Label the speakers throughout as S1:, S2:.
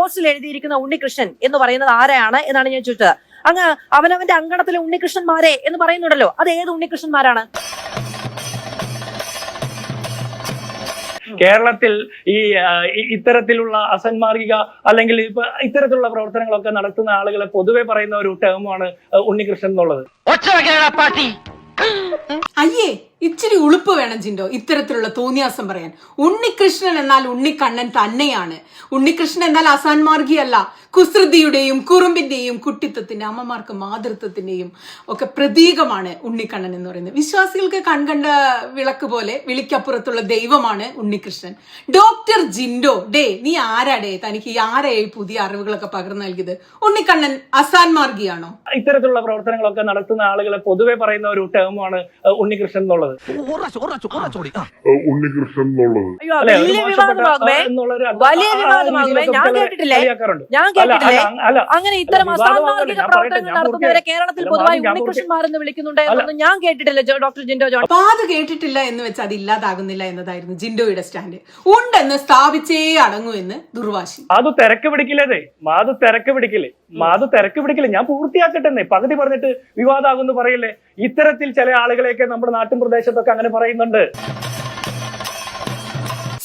S1: പോസ്റ്റിൽ എഴുതിയിരിക്കുന്ന ഉണ്ണികൃഷ്ണൻ എന്ന് പറയുന്നത് ആരെയാണ് എന്നാണ് ഞാൻ ചോദിച്ചത്. അങ്ങ് അവനവന്റെ അങ്കണത്തിലെ ഉണ്ണികൃഷ്ണന്മാരെ എന്ന് പറയുന്നുണ്ടല്ലോ, അത് ഏത് ഉണ്ണികൃഷ്ണന്മാരാണ്?
S2: കേരളത്തിൽ ഈ ഇത്തരത്തിലുള്ള അസന്മാർഗിക അല്ലെങ്കിൽ ഇത്തരത്തിലുള്ള പ്രവർത്തനങ്ങളൊക്കെ നടത്തുന്ന ആളുകളെ പൊതുവെ പറയുന്ന ഒരു ടേമാണ് ഉണ്ണികൃഷ്ണൻ എന്നുള്ളത്.
S3: അയ്യേ, ഇച്ചിരി ഉളുപ്പ് വേണം ജിൻഡോ ഇത്തരത്തിലുള്ള തോന്നിയാസം പറയാൻ. ഉണ്ണികൃഷ്ണൻ എന്നാൽ ഉണ്ണിക്കണ്ണൻ തന്നെയാണ്. ഉണ്ണികൃഷ്ണൻ എന്നാൽ അസാൻമാർഗിയല്ല. കുസൃതിയുടെയും കുറുമ്പിന്റെയും കുട്ടിത്തത്തിന്റെ അമ്മമാർക്ക് മാതൃത്വത്തിന്റെയും ഒക്കെ പ്രതീകമാണ് ഉണ്ണിക്കണ്ണൻ എന്ന് പറയുന്നത്. വിശ്വാസികൾക്ക് കൺകണ്ട വിളക്ക് പോലെ വിളിക്കപ്പുറത്തുള്ള ദൈവമാണ് ഉണ്ണികൃഷ്ണൻ. ഡോക്ടർ ജിൻഡോ, നീ ആരാടേ? തനിക്ക് ആരെയായി പുതിയ അറിവുകളൊക്കെ പകർന്നു നൽകിയത്? ഉണ്ണിക്കണ്ണൻ അസാൻമാർഗിയാണോ?
S2: ഇത്തരത്തിലുള്ള പ്രവർത്തനങ്ങളൊക്കെ നടത്തുന്ന ആളുകളെ പൊതുവെ പറയുന്ന ഒരു ടേമാണ് ഉണ്ണികൃഷ്ണൻ എന്നുള്ളത്.
S1: അങ്ങനെ ഇത്തരം അസാൻമാർഗിക പ്രവർത്തനങ്ങൾ നടത്തുന്നവരെ കേരളത്തിൽ പൊതുവായി ഉണ്ണികൃഷ്ണന്മാരെന്ന് വിളിക്കുന്നുണ്ട് എന്നൊന്നും ഞാൻ കേട്ടിട്ടില്ല ഡോക്ടർ ജിൻഡോ ജോൺ.
S3: അപ്പൊ അത് കേട്ടിട്ടില്ല എന്ന് വെച്ച് അത് ഇല്ലാതാകുന്നില്ല എന്നതായിരുന്നു ജിൻഡോയുടെ സ്റ്റാൻഡ്. ഉണ്ടെന്ന് സ്ഥാപിച്ചേ അടങ്ങൂ എന്ന് ദുർവാശി.
S2: മാധു തിരക്ക് പിടിക്കില്ലേ? മാധു തിരക്ക് പിടിക്കില്ലേ? ഞാൻ പൂർത്തിയാക്കട്ടെ. പകുതി പറഞ്ഞിട്ട് വിവാദമാകുന്നു പറയില്ലേ? ഇത്തരത്തിൽ ചില ആളുകളെയൊക്കെ നമ്മുടെ നാട്ടിൻ പ്രദേശത്തൊക്കെ അങ്ങനെ പറയുന്നുണ്ട്.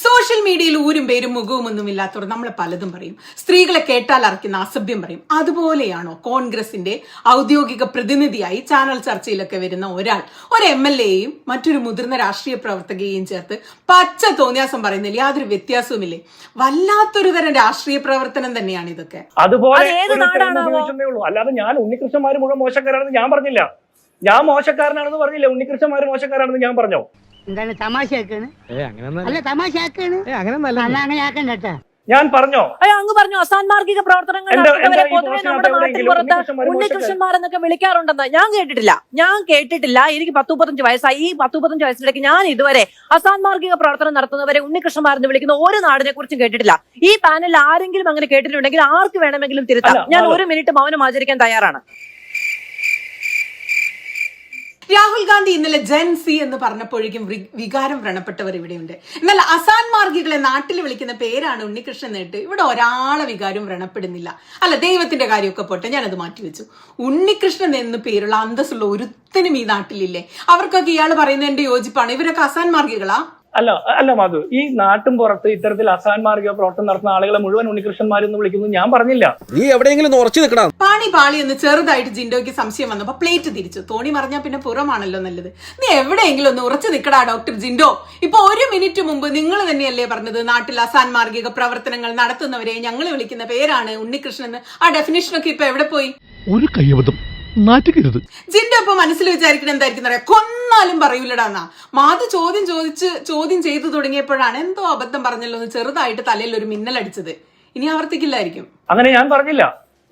S3: സോഷ്യൽ മീഡിയയിൽ ഊരും പേരും മുഖവും ഒന്നും ഇല്ലാത്തവർ നമ്മളെ പലതും പറയും. സ്ത്രീകളെ കേട്ടാൽ അറക്കുന്ന അസഭ്യം പറയും. അതുപോലെയാണോ കോൺഗ്രസിന്റെ ഔദ്യോഗിക പ്രതിനിധിയായി ചാനൽ ചർച്ചയിലൊക്കെ വരുന്ന ഒരാൾ ഒരു MLA-യും മറ്റൊരു മുതിർന്ന രാഷ്ട്രീയ പ്രവർത്തകയെയും ചേർത്ത് പച്ച തോന്നിയാസം പറയുന്നില്ല? യാതൊരു വ്യത്യാസവുമില്ലേ? വല്ലാത്തൊരു തരം രാഷ്ട്രീയ പ്രവർത്തനം തന്നെയാണ് ഇതൊക്കെ.
S2: അതുപോലെ അല്ലാതെ ഞാൻ ഉണ്ണികൃഷ്ണന്മാര് മുഴുവൻ മോശക്കാരാണെന്ന് ഞാൻ പറഞ്ഞില്ല. ഞാൻ മോശക്കാരനാണെന്ന് പറഞ്ഞില്ല. ഉണ്ണികൃഷ്ണന്മാര് മോശക്കാരാണെന്ന് ഞാൻ പറഞ്ഞോ?
S4: എന്താണ് തമാശയാക്കാണ്? അല്ല തമാശയാക്കാണ്,
S2: ഞാൻ പറഞ്ഞോ?
S1: അങ്ങ് പറഞ്ഞു അസാൻമാർഗിക പ്രവർത്തനങ്ങൾ നടത്തുന്നവരെ പൊതുവെ നമ്മുടെ നാട്ടിൻ പുറത്ത് ഉണ്ണികൃഷ്ണന്മാരെന്നൊക്കെ വിളിക്കാറുണ്ടെന്ന് ഞാൻ കേട്ടിട്ടില്ല. എനിക്ക് 10-35 വയസ്സായി. ഈ 10-35 വയസ്സിലേക്ക് ഞാൻ ഇതുവരെ അസാൻമാർഗിക പ്രവർത്തനം നടത്തുന്നവരെ ഉണ്ണികൃഷ്ണന്മാരെന്ന് വിളിക്കുന്ന ഒരു നാടിനെ കുറിച്ചും കേട്ടിട്ടില്ല. ഈ പാനലിൽ ആരെങ്കിലും അങ്ങനെ കേട്ടിട്ടുണ്ടെങ്കിൽ ആർക്ക് വേണമെങ്കിലും തിരുത്താം. ഞാൻ 1 മിനിറ്റ് മൗനം ആചരിക്കാൻ തയ്യാറാണ്.
S3: രാഹുൽ ഗാന്ധി ഇന്നലെ ജെൻസി എന്ന് പറഞ്ഞപ്പോഴേക്കും വികാരം വ്രണപ്പെട്ടവർ ഇവിടെയുണ്ട്. എന്നാൽ അസാൻമാർഗികളെ നാട്ടിൽ വിളിക്കുന്ന പേരാണ് ഉണ്ണികൃഷ്ണൻ നേട്ട് ഇവിടെ ഒരാളെ വികാരം വ്രണപ്പെടുന്നില്ല. അല്ല, ദൈവത്തിന്റെ കാര്യമൊക്കെ പോട്ടെ, ഞാനത് മാറ്റിവെച്ചു. ഉണ്ണികൃഷ്ണൻ എന്ന് പേരുള്ള അന്തസ്സുള്ള ഒരുത്തനും ഈ നാട്ടിലില്ലേ? അവർക്കൊക്കെ ഇയാൾ പറയുന്നതിന്റെ യോജിപ്പാണ്. ഇവരൊക്കെ അസാൻമാർഗികളാ?
S2: അല്ല മാധു, ഈ നാട്ടും പുറത്ത് ഇത്തരത്തിൽ അസാൻമാർഗിക പ്രവർത്തനം നടത്തുന്ന ആളുകളെ മുഴുവൻ ഉണ്ണികൃഷ്ണന്മാരെന്ന് വിളിക്കുന്നു ഞാൻ പറഞ്ഞില്ല.
S5: നീ എവിടെയെങ്കിലും ഉറച്ചു നിൽക്കണം.
S3: പാളി എന്ന് ചെറുതായിട്ട് ജിൻഡോയ്ക്ക് സംശയം വന്നപ്പോ പ്ലേറ്റ് തിരിച്ചു. തോണി മറിഞ്ഞാൽ പിന്നെ പുറമാണല്ലോ നല്ലത്. നീ എവിടെയെങ്കിലും ഒന്ന് ഉറച്ചു നിൽക്കടാ ഡോക്ടർ ജിൻഡോ. ഇപ്പൊ 1 മിനിറ്റ് മുമ്പ് നിങ്ങൾ തന്നെയല്ലേ പറഞ്ഞത് നാട്ടിൽ അസാൻമാർഗിക പ്രവർത്തനങ്ങൾ നടത്തുന്നവരെ ഞങ്ങൾ വിളിക്കുന്ന പേരാണ് ഉണ്ണികൃഷ്ണൻ എന്ന്? ആ ഡെഫിനേഷനൊക്കെ ഇപ്പൊ എവിടെ പോയി?
S5: ഒരു കയ്യബദ്ധം നാറ്റുകരുത്.
S3: ജിൻഡോ ഇപ്പൊ മനസ്സിൽ വിചാരിക്കണം എന്തായിരിക്കും അറിയാം? കൊന്നാലും പറയൂലടാന്നാ. മാധു ചോദ്യം ചെയ്തു തുടങ്ങിയപ്പോഴാണ് എന്തോ അബദ്ധം പറഞ്ഞല്ലോ എന്ന് ചെറുതായിട്ട് തലയിൽ ഒരു മിന്നലടിച്ചത്. ഇനി ആവർത്തിക്കില്ലായിരിക്കും.
S2: അങ്ങനെ ഞാൻ പറഞ്ഞില്ല.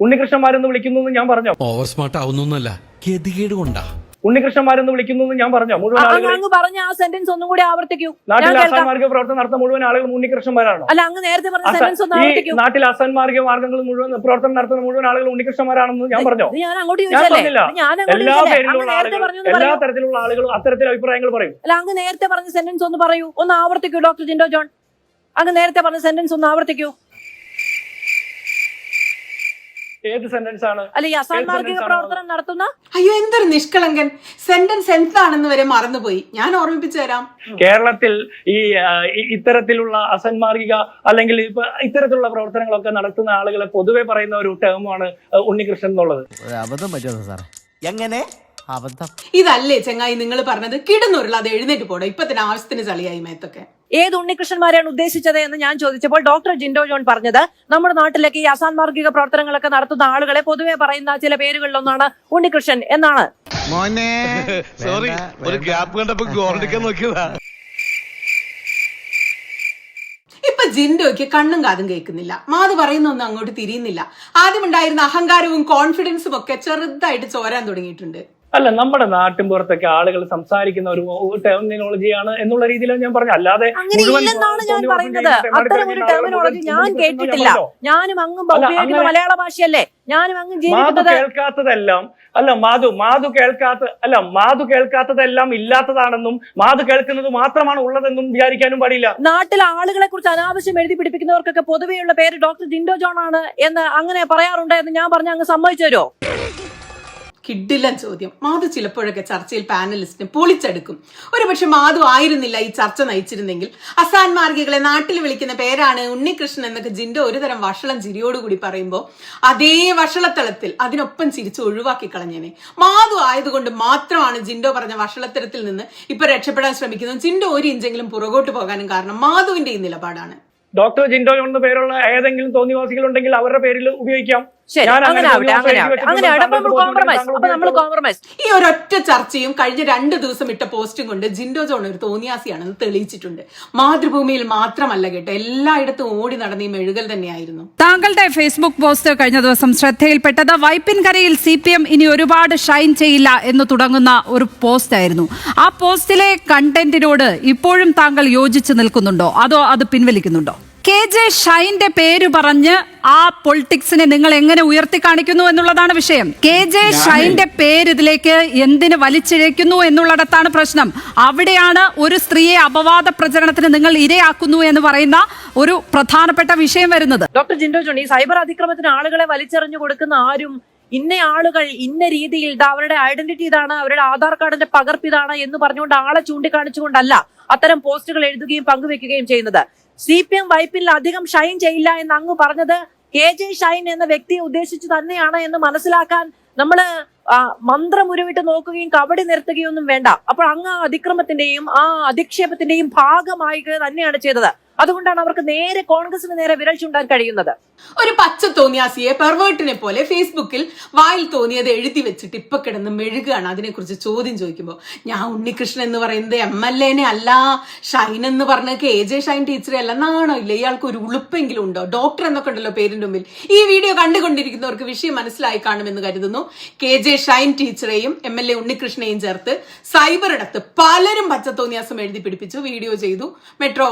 S2: ഉണ്ണികൃഷ്ണന്മാരെന്ന് വിളിക്കുന്നു ഞാൻ പറഞ്ഞോ?
S5: ഓവർ സ്മാർട്ട് ആവുന്നല്ല, ഗതികേട് കൊണ്ടാ.
S2: ഉണ്ണികൃഷ്ണന്മാരെന്ന് വിളിക്കുന്നു ഞാൻ പറഞ്ഞോ? മുഴുവൻ
S1: അങ്ങ് പറഞ്ഞ ആ സെന്റൻസ് ഒന്നും കൂടി ആവർത്തിക്കൂ.
S2: നാട്ടിൽ അസാൻമാർഗിക പ്രവർത്തനം നടത്തുന്ന മുഴുവൻ ആളുകൾ ഉണ്ണികൃഷ്ണന്മാരാണോ?
S1: അല്ല, അങ്ങ് നേരത്തെ പറഞ്ഞ സെന്റൻസ് ഒന്ന് ആവർത്തിക്കൂ.
S2: നാട്ടിൽ അസാൻമാർഗിക മാർഗങ്ങൾ മുഴുവൻ പ്രവർത്തനം നടത്തുന്ന മുഴുവൻ ആളുകൾ ഉണ്ണികൃഷ്ണന്മാരാണെന്ന് ഞാൻ പറഞ്ഞോ?
S1: ഞാൻ അങ്ങോട്ട്
S2: എല്ലാ പേരിലുള്ള ആളുകൾ, എല്ലാ തരത്തിലുള്ള ആളുകളും അത്തരത്തിൽ അഭിപ്രായങ്ങൾ പറയും.
S1: അല്ല, അങ്ങ് നേരത്തെ പറഞ്ഞ സെന്റൻസ് ഒന്ന് പറയൂ, ഒന്ന് ആവർത്തിക്കൂ ഡോക്ടർ ജിൻഡോ ജോൺ. അങ്ങ് നേരത്തെ പറഞ്ഞ സെന്റൻസ് ഒന്ന് ആവർത്തിക്കൂ.
S2: ഏത് സെന്റൻസ് ആണ്?
S1: അല്ല, ഈ അസാൻമാർഗിക പ്രവർത്തനം നടത്തുന്ന.
S3: അയ്യോ, എന്തൊരു നിഷ്കളങ്കൻ. സെന്റൻസ് എന്താണെന്ന് വരെ മറന്നുപോയി. ഞാൻ ഓർമ്മിപ്പിച്ചു തരാം.
S2: കേരളത്തിൽ ഈ ഇത്തരത്തിലുള്ള അസന്മാർഗിക അല്ലെങ്കിൽ ഇത്തരത്തിലുള്ള പ്രവർത്തനങ്ങളൊക്കെ നടത്തുന്ന ആളുകളെ പൊതുവെ പറയുന്ന ഒരു ടേമാണ് ഉണ്ണികൃഷ്ണൻ എന്നുള്ളത്.
S6: അബദ്ധം പറ്റുമോ സാറേ? എങ്ങനെ അബദ്ധം?
S3: ഇതല്ലേ ചെങ്ങായി നിങ്ങൾ പറഞ്ഞത്? കിടന്നുരുള്ള അത് എഴുന്നേറ്റ് പോടെ. ഇപ്പൊ തന്നെ ആവശ്യത്തിന് ചളിയായി മേത്തൊക്കെ.
S1: ഏത് ഉണ്ണികൃഷ്ണന്മാരെയാണ് ഉദ്ദേശിച്ചത് എന്ന് ഞാൻ ചോദിച്ചപ്പോൾ ഡോക്ടർ ജിൻഡോ ജോൺ പറഞ്ഞത് നമ്മുടെ നാട്ടിലേക്ക് ഈ അസാൻമാർഗിക പ്രവർത്തനങ്ങളൊക്കെ നടത്തുന്ന ആളുകളെ പൊതുവെ പറയുന്ന ചില പേരുകളിലൊന്നാണ് ഉണ്ണികൃഷ്ണൻ എന്നാണ്.
S6: സോറി, ഒരു ഗ്യാപ്പ് കണ്ടപ്പോ ഗോൾഡിക്കാൻ നോക്കിയതാ.
S3: ഇപ്പൊ ജിൻഡോയ്ക്ക് കണ്ണും കാതും കേൾക്കുന്നില്ല. മാധു പറയുന്നൊന്നും അങ്ങോട്ട് തിരിയുന്നില്ല. ആദ്യമുണ്ടായിരുന്ന അഹങ്കാരവും കോൺഫിഡൻസും ഒക്കെ ചെറുതായിട്ട് ചോരാൻ തുടങ്ങിയിട്ടുണ്ട്.
S2: അല്ല, നമ്മുടെ നാട്ടിൻ പുറത്തൊക്കെ ആളുകൾ സംസാരിക്കുന്ന ഒരു ടെർമിനോളജിയാണ് എന്നുള്ള രീതിയിലാണ് ഞാൻ പറഞ്ഞു. അല്ലാതെ
S1: അങ്ങനെയില്ലെന്നാണ് ഞാൻ പറയുന്നത്. അത്തരം ഒരു ടെർമിനോളജി ഞാൻ കേട്ടിട്ടില്ല. ഞാനും അങ്ങും ഉപയോഗിക്കുന്ന മലയാള ഭാഷയല്ലേ? ഞാനും അങ്ങ്
S2: മാധു
S1: ജീവിക്കുന്നത്.
S2: കേൾക്കാത്തതെല്ലാം മാധു കേൾക്കാത്തതെല്ലാം ഇല്ലാത്തതാണെന്നും മാധു കേൾക്കുന്നത് മാത്രമാണ് ഉള്ളതെന്നും വിചാരിക്കാനും പാടില്ല.
S1: നാട്ടിലെ ആളുകളെ കുറിച്ച് അനാവശ്യം എഴുതി പിടിപ്പിക്കുന്നവർക്കൊക്കെ പൊതുവെയുള്ള പേര് ഡോക്ടർ ജിൻഡോ ജോൺ ആണ് എന്ന് അങ്ങനെ പറയാറുണ്ട് എന്ന് ഞാൻ പറഞ്ഞ അങ്ങ് സമ്മതിച്ചു തരുമോ?
S3: കിഡില്ല ചോദ്യം. മാധു ചിലപ്പോഴൊക്കെ ചർച്ചയിൽ പാനലിസ്റ്റിനെ പൊളിച്ചെടുക്കും. ഒരുപക്ഷെ മാധു ആയിരുന്നില്ല ഈ ചർച്ച നയിച്ചിരുന്നെങ്കിൽ അസാൻ മാർഗികളെ നാട്ടിൽ വിളിക്കുന്ന പേരാണ് ഉണ്ണികൃഷ്ണൻ എന്നൊക്കെ ജിൻഡോ ഒരു തരം വഷളം ചിരിയോടുകൂടി പറയുമ്പോൾ അതേ വഷളത്തലത്തിൽ അതിനൊപ്പം ചിരിച്ച് ഒഴിവാക്കി കളഞ്ഞേനെ. മാധു ആയതുകൊണ്ട് മാത്രമാണ് ജിൻഡോ പറഞ്ഞ വഷളത്തരത്തിൽ നിന്ന് ഇപ്പൊ രക്ഷപ്പെടാൻ ശ്രമിക്കുന്നത്. ജിൻഡോ ഒരു ഇഞ്ചെങ്കിലും പുറകോട്ട് പോകാനും കാരണം മാധുവിന്റെ ഈ നിലപാടാണ്.
S2: ഡോക്ടർ ജിൻഡോ എന്ന പേരുള്ള ഏതെങ്കിലും തോന്നിവാസികൾ ഉണ്ടെങ്കിൽ അവരുടെ പേരിൽ ഉപയോഗിക്കാം.
S1: ശരി, അങ്ങനെ കോംപ്രമൈസ്.
S3: ഈ ഒരൊറ്റ ചർച്ചയും കഴിഞ്ഞ 2 ദിവസം ഇട്ട പോസ്റ്റും കൊണ്ട് ജിൻഡോ ജോൺ ഒരു തോന്നിയാസിയാണെന്ന് തെളിയിച്ചിട്ടുണ്ട്. മാതൃഭൂമിയിൽ മാത്രമല്ല കേട്ടോ, എല്ലായിടത്തും ഓടി നടന്ന ഈ മെഴുകൽ തന്നെയായിരുന്നു.
S7: താങ്കളുടെ ഫേസ്ബുക്ക് പോസ്റ്റ് കഴിഞ്ഞ ദിവസം ശ്രദ്ധയിൽപ്പെട്ടത് വൈപ്പിൻകരയിൽ CPM ഇനി ഒരുപാട് ഷൈൻ ചെയ്യില്ല എന്ന് തുടങ്ങുന്ന ഒരു പോസ്റ്റ് ആയിരുന്നു. ആ പോസ്റ്റിലെ കണ്ടന്റിനോട് ഇപ്പോഴും താങ്കൾ യോജിച്ച് നിൽക്കുന്നുണ്ടോ അതോ അത് പിൻവലിക്കുന്നുണ്ടോ? KJ ഷൈന്റെ പേര് പറഞ്ഞ് ആ പൊളിറ്റിക്സിനെ നിങ്ങൾ എങ്ങനെ ഉയർത്തി കാണിക്കുന്നു എന്നുള്ളതാണ് വിഷയം. KJ ഷൈന്റെ പേര് ഇതിലേക്ക് എന്തിന് വലിച്ചിഴയ്ക്കുന്നു എന്നുള്ളിടത്താണ് പ്രശ്നം. അവിടെയാണ് ഒരു സ്ത്രീയെ അപവാദ പ്രചരണത്തിന് നിങ്ങൾ ഇരയാക്കുന്നു എന്ന് പറയുന്ന ഒരു പ്രധാനപ്പെട്ട വിഷയം വരുന്നത്.
S1: ഡോക്ടർ ജിൻഡോ ജോൺ, ഈ സൈബർ അതിക്രമത്തിന് ആളുകളെ വലിച്ചെറിഞ്ഞു കൊടുക്കുന്ന ആരും ഇന്ന ആളുകൾ ഇന്ന രീതിയിൽ അവരുടെ ഐഡന്റിറ്റി ഇതാണ്, അവരുടെ ആധാർ കാർഡിന്റെ പകർപ്പ് ഇതാണ് എന്ന് പറഞ്ഞുകൊണ്ട് ആളെ ചൂണ്ടിക്കാണിച്ചുകൊണ്ടല്ല അത്തരം പോസ്റ്റുകൾ എഴുതുകയും പങ്കുവെക്കുകയും ചെയ്യുന്നത്. CPM വൈപ്പിൽ അധികം ഷൈൻ ചെയ്യില്ല എന്ന് അങ്ങ് പറഞ്ഞത് KJ ഷൈൻ എന്ന വ്യക്തിയെ ഉദ്ദേശിച്ച് തന്നെയാണ് എന്ന് മനസ്സിലാക്കാൻ നമ്മള് മന്ത്രം ഉരുവിട്ട് നോക്കുകയും കബഡി നിർത്തുകയും ഒന്നും വേണ്ട. അപ്പോൾ അങ്ങ് അതിക്രമത്തിന്റെയും ആ അധിക്ഷേപത്തിന്റെയും ഭാഗമായി തന്നെയാണ് ചെയ്തത്. അതുകൊണ്ടാണ് അവർക്ക് നേരെ കോൺഗ്രസിന് നേരെ വിരൽ ചൂണ്ടാൻ കഴിയുന്നത്.
S3: ഒരു പച്ച തോന്നിയാസിയെ പെർവേർട്ടിനെ പോലെ ഫേസ്ബുക്കിൽ വായിൽ തോന്നിയത് എഴുതി വെച്ചിട്ട് ഇപ്പൊ കിടന്ന് മെഴുകാണ്. അതിനെക്കുറിച്ച് ചോദ്യം ചോദിക്കുമ്പോൾ ഞാൻ ഉണ്ണികൃഷ്ണൻ എന്ന് പറയുന്നത് MLA അല്ല, ഷൈൻ എന്ന് പറഞ്ഞ KJ ഷൈൻ ടീച്ചറെ അല്ല. നാണോ ഇല്ല ഇയാൾക്ക്? ഒരു ഉളുപ്പെങ്കിലും ഉണ്ടോ? ഡോക്ടർ എന്നൊക്കെ ഉണ്ടല്ലോ പേരിന്റെ മുമ്പിൽ. ഈ വീഡിയോ കണ്ടുകൊണ്ടിരിക്കുന്നവർക്ക് വിഷയം മനസ്സിലായി കാണുമെന്ന് കരുതുന്നു. KJ ഷൈൻ ടീച്ചറെയും MLA ഉണ്ണികൃഷ്ണനെയും ചേർത്ത് സൈബർ ഇടത്ത് പലരും പച്ച തോന്നിയാസം എഴുതി പിടിപ്പിച്ചു, വീഡിയോ ചെയ്തു, മെട്രോ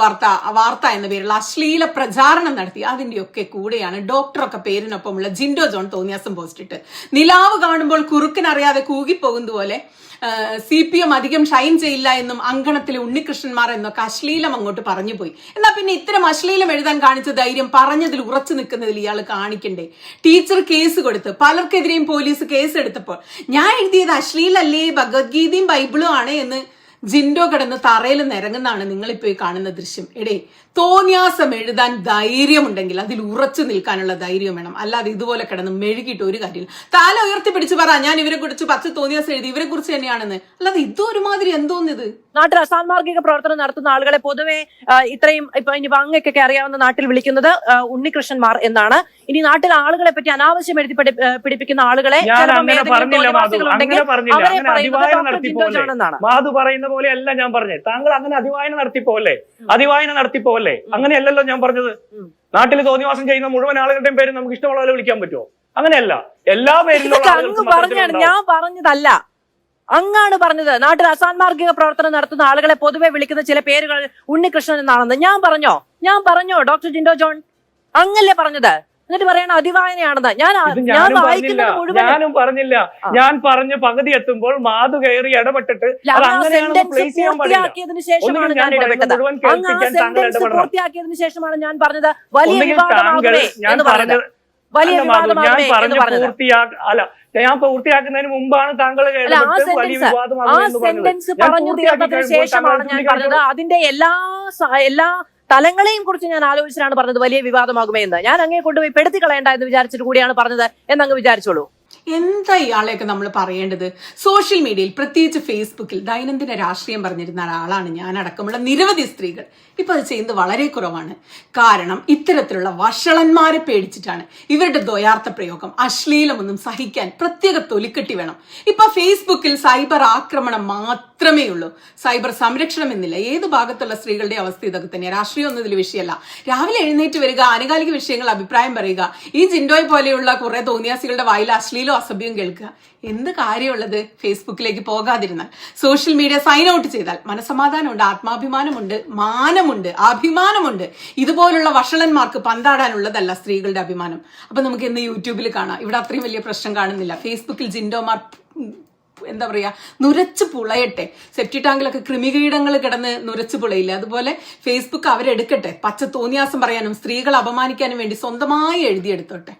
S3: വാർത്ത എന്ന പേരിൽ അശ്ലീല പ്രചാരണം നടത്തി. അതിന്റെയൊക്കെ കൂടെയാണ് ഡോക്ടറൊക്കെ പേരിനൊപ്പമുള്ള ജിൻഡോ ജോൺ തോന്നിയാസം പോസ്റ്റിട്ട് നിലാവ് കാണുമ്പോൾ കുറുക്കനറിയാതെ കൂകിപ്പോകുന്നത് പോലെ CPM അധികം ഷൈൻ ചെയ്യില്ല എന്നും അങ്കണത്തിലെ ഉണ്ണികൃഷ്ണന്മാർ എന്നൊക്കെ അശ്ലീലം അങ്ങോട്ട് പറഞ്ഞു പോയി. എന്നാ പിന്നെ ഇത്തരം അശ്ലീലം എഴുതാൻ കാണിച്ച ധൈര്യം പറഞ്ഞതിൽ ഉറച്ചു നിൽക്കുന്നതിൽ ഇയാൾ കാണിക്കണ്ടേ? ടീച്ചർ കേസ് കൊടുത്ത് പലർക്കെതിരെയും പോലീസ് കേസ് എടുത്തപ്പോൾ ഞാൻ എഴുതിയത് അശ്ലീലല്ലേ, ഭഗവത്ഗീതയും ബൈബിളും ആണ് എന്ന് ജിൻഡോ കിടന്ന് തറയിൽ നിരങ്ങുന്നതാണ് നിങ്ങളിപ്പോ ഈ കാണുന്ന ദൃശ്യം. എടേ, തോന്നിയാസം എഴുതാൻ ധൈര്യമുണ്ടെങ്കിൽ അതിൽ ഉറച്ചു നിൽക്കാനുള്ള ധൈര്യം വേണം. അല്ലാതെ ഇതുപോലെ കിടന്ന് മെഴുകിയിട്ട് ഒരു കാര്യമില്ല. തല ഉയർത്തിപ്പിടിച്ച് പറ ഞാൻ ഇവരെ കുറിച്ച് പച്ച തോന്നിയാസം എഴുതി ഇവരെ കുറിച്ച് തന്നെയാണെന്ന്. അല്ലാതെ ഇതൊരുമാതിരി എന്തോന്നിത്?
S1: നാട്ടിൽ അസാൻമാർഗിക പ്രവർത്തനം നടത്തുന്ന ആളുകളെ പൊതുവെ ഇത്രയും ഇപ്പൊ ഇനി അങ്ങക്കൊക്കെ അറിയാവുന്ന നാട്ടിൽ വിളിക്കുന്നത് ഉണ്ണികൃഷ്ണന്മാർ എന്നാണ്. ഇനി നാട്ടിലെ ആളുകളെ പറ്റി അനാവശ്യം എഴുതി പിടിപ്പിക്കുന്ന ആളുകളെ
S2: മാധു പറയുന്ന പോലെ അല്ല ഞാൻ പറഞ്ഞത്. താങ്കൾ അങ്ങനെ അതിവായന നടത്തിപ്പോല്ലേ? അങ്ങനെയല്ലല്ലോ ഞാൻ പറഞ്ഞത്. നാട്ടിൽ തോന്നിവാസം ചെയ്യുന്ന മുഴുവൻ ആളുകളുടെയും പേര് നമുക്ക് ഇഷ്ടമുള്ള പോലെ വിളിക്കാൻ പറ്റുമോ? അങ്ങനെയല്ല, എല്ലാ പേരിലുള്ള
S1: ഞാൻ പറഞ്ഞതല്ല, അങ്ങാണ് പറഞ്ഞത്. നാട്ടിൽ അസാൻമാർഗിക പ്രവർത്തനം നടത്തുന്ന ആളുകളെ പൊതുവെ വിളിക്കുന്ന ചില പേരുകൾ ഉണ്ണികൃഷ്ണൻ എന്നാണെന്ന് ഞാൻ പറഞ്ഞോ ഡോക്ടർ ജിൻഡോ ജോൺ? അങ്ങല്ലേ പറഞ്ഞത്? എന്നിട്ട് പറയണ അതിവായനയാണെന്ന്. ഞാനും
S2: പറഞ്ഞില്ല. ഞാൻ പറഞ്ഞ പകുതി എത്തുമ്പോൾ മാധു കയറി ഇടപെട്ടിട്ട്
S1: പൂർത്തിയാക്കിയതിനു ശേഷമാണ് ഞാൻ ഇടപെട്ടത്. പൂർത്തിയാക്കിയതിനു ശേഷമാണ് ഞാൻ പറഞ്ഞത് വലിയ വിവാദമാകുമേ എന്ന് പറഞ്ഞത്.
S2: ഞാൻ പൂർത്തിയാക്കുന്നതിന് മുമ്പാണ് താങ്കൾ
S1: പറഞ്ഞു തീർന്നതിന് ശേഷമാണ് ഞാൻ പറഞ്ഞത്. അതിന്റെ എല്ലാ തലങ്ങളെയും കുറിച്ച് ഞാൻ ആലോചിച്ചാണ് പറഞ്ഞത് വലിയ വിവാദമാകുമേ എന്ന്. ഞാൻ അങ്ങേ കൊണ്ടുപോയി പെടുത്തി കളയണ്ട എന്ന് വിചാരിച്ചിട്ട് കൂടിയാണ് പറഞ്ഞത് എന്നങ്ങ് വിചാരിച്ചോളൂ.
S3: എന്താ ഇയാളെയൊക്കെ നമ്മൾ പറയേണ്ടത്? സോഷ്യൽ മീഡിയയിൽ പ്രത്യേകിച്ച് ഫേസ്ബുക്കിൽ ദൈനംദിന രാഷ്ട്രീയം പറഞ്ഞിരുന്ന ഒരാളാണ് ഞാൻ അടക്കമുള്ള നിരവധി സ്ത്രീകൾ. ഇപ്പൊ അത് ചെയ്യുന്നത് വളരെ കുറവാണ്. കാരണം ഇത്തരത്തിലുള്ള വഷളന്മാരെ പേടിച്ചിട്ടാണ്. ഇവരുടെ ദ്വയാർത്ഥ പ്രയോഗം, അശ്ലീലമൊന്നും സഹിക്കാൻ പ്രത്യേക തൊലിക്കെട്ടി വേണം. ഇപ്പൊ ഫേസ്ബുക്കിൽ സൈബർ ആക്രമണം മാത്രം അത്രമേ ഉള്ളൂ. സൈബർ സംരക്ഷണം എന്നില്ല. ഏത് ഭാഗത്തുള്ള സ്ത്രീകളുടെ അവസ്ഥ ഇതൊക്കെ തന്നെയാണ്. രാഷ്ട്രീയം ഒന്നും ഇതിൽ വിഷയമല്ല. രാവിലെ എഴുന്നേറ്റ് വരിക, ആനുകാലിക വിഷയങ്ങൾ അഭിപ്രായം പറയുക, ഈ ജിൻഡോയെ പോലെയുള്ള കുറെ തോന്നിയാസികളുടെ വായിൽ അശ്ലീലവും അസഭ്യവും കേൾക്കുക. എന്ത് കാര്യമുള്ളത്? ഫേസ്ബുക്കിലേക്ക് പോകാതിരുന്നാൽ, സോഷ്യൽ മീഡിയ സൈൻ ഔട്ട് ചെയ്താൽ മനസമാധാനമുണ്ട്, ആത്മാഭിമാനമുണ്ട്, മാനമുണ്ട്, അഭിമാനമുണ്ട്. ഇതുപോലുള്ള വഷളന്മാർക്ക് പന്താടാനുള്ളതല്ല സ്ത്രീകളുടെ അഭിമാനം. അപ്പൊ നമുക്ക് ഇന്ന് യൂട്യൂബിൽ കാണാം. ഇവിടെ അത്രയും വലിയ പ്രശ്നം കാണുന്നില്ല. ഫേസ്ബുക്കിൽ ജിൻഡോമാർ എന്താ പറയാ, നുരച്ചു പുളയട്ടെ. സെപ്റ്റി ടാങ്കിലൊക്കെ കൃമികീടങ്ങൾ കിടന്ന് നുരച്ചു പുളയില്ല. അതുപോലെ ഫേസ്ബുക്ക് അവരെടുക്കട്ടെ. പച്ച തോന്നിയാസം പറയാനും സ്ത്രീകളെ അപമാനിക്കാനും വേണ്ടി സ്വന്തമായി എഴുതിയെടുത്തോട്ടെ.